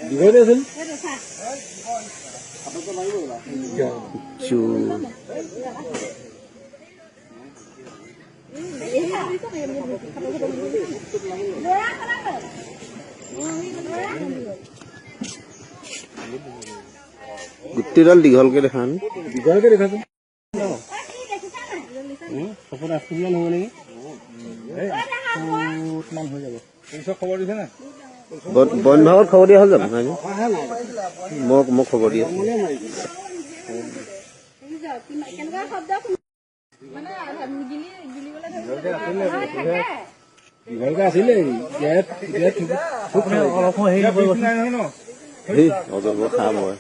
দীঘলে আছিল গোটেইডাল দীঘলকে দেখা দীঘলকে দেখাচোন সপত 8 মান হ'ব নেকি মান হৈ যাব পুলিচক খবৰ দিছে না বন বিভাগত খবৰ দিয়া হ'ল যাব মোক খবৰ দি আছে দীঘলকে আছিলে অলপ হেৰি অজব খাম হয়